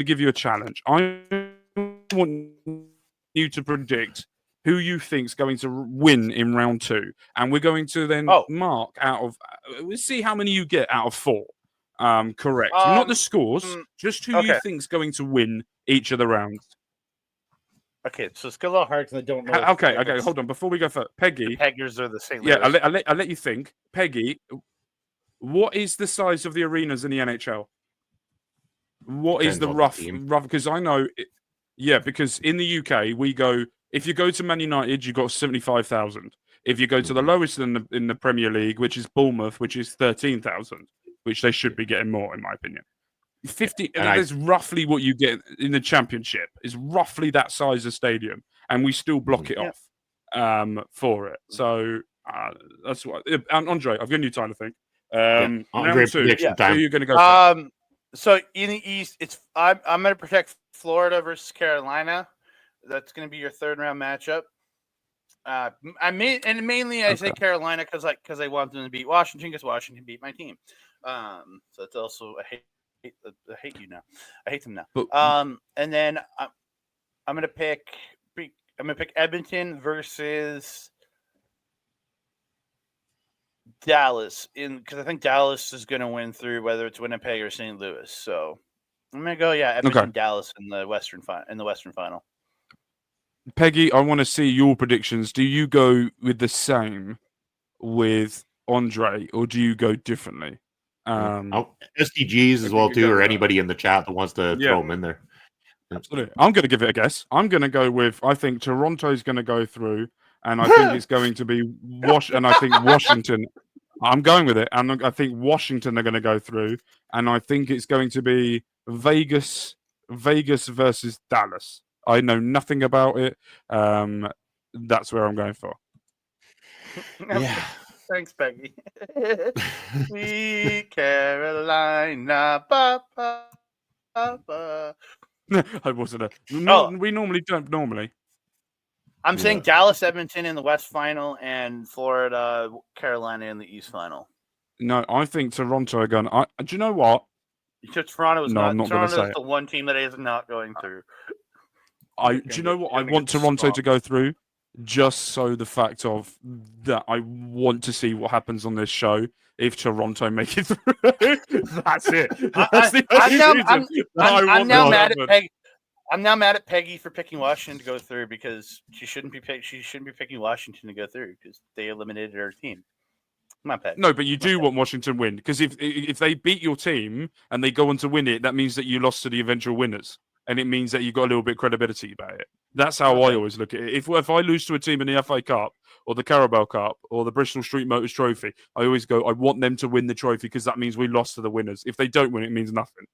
to give you a challenge. I want you to predict who you think's going to win in round 2, and we're going to then mark out of. We'll see how many you get out of 4. Correct. Not the scores, just who you think's going to win each of the rounds. Okay, so it's a little hard because I don't know. Okay, hold on. Before we go for Peggy, the Peggers are the St. Louis. Yeah, I'll let you think. Peggy, what is the size of the arenas in the NHL? What is the rough? Because I know, because in the UK we go. If you go to Man United, you got 75,000. If you go to the lowest in the Premier League, which is Bournemouth, which is 13,000, which they should be getting more, in my opinion. 50. That's roughly what you get in the Championship. Is roughly that size of stadium, and we still block it off for it. So that's what. Andre, I've given you time to think. Round 2. Who are you going to go for? So in the East, I'm going to protect Florida versus Carolina. That's going to be your 3rd round matchup. Mainly I say Carolina because I want them to beat Washington because Washington beat my team. So it's also I hate you now. I hate them now. But, and then I'm going to pick Edmonton versus Dallas because I think Dallas is going to win through whether it's Winnipeg or St. Louis. So I'm going to go Edmonton Dallas in the Western final. Peggy, I want to see your predictions. Do you go with the same with Andre, or do you go differently? SDGs as well too, or anybody in the chat that wants to throw them in there. Absolutely. I'm going to give it a guess. I'm going to go with. I think Toronto's going to go through, and I think it's going to be and I think Washington. I'm going with it, and I think Washington are going to go through, and I think it's going to be Vegas versus Dallas. I know nothing about it. That's where I'm going for. Yeah. Thanks, Peggy. Sweet Carolina. Ba, ba, ba, ba. I wasn't. We normally don't. I'm saying Dallas, Edmonton in the West final, and Florida, Carolina in the East final. No, I think Toronto are going. Do you know what? Toronto's the one team that is not going through. Do you know what? I want Toronto to go through, just so the fact of that I want to see what happens on this show if Toronto make it through. That's it. I'm now mad at Peggy. I'm now mad at Peggy for picking Washington to go through because she shouldn't be picking Washington to go through because they eliminated her team. Come on, Peggy. No, but you do want Washington to win because if they beat your team and they go on to win it, that means that you lost to the eventual winners. And it means that you got a little bit of credibility about it. That's how I always look at it. If I lose to a team in the FA Cup or the Carabao Cup or the Bristol Street Motors Trophy, I always go, I want them to win the trophy because that means we lost to the winners. If they don't win, it means nothing.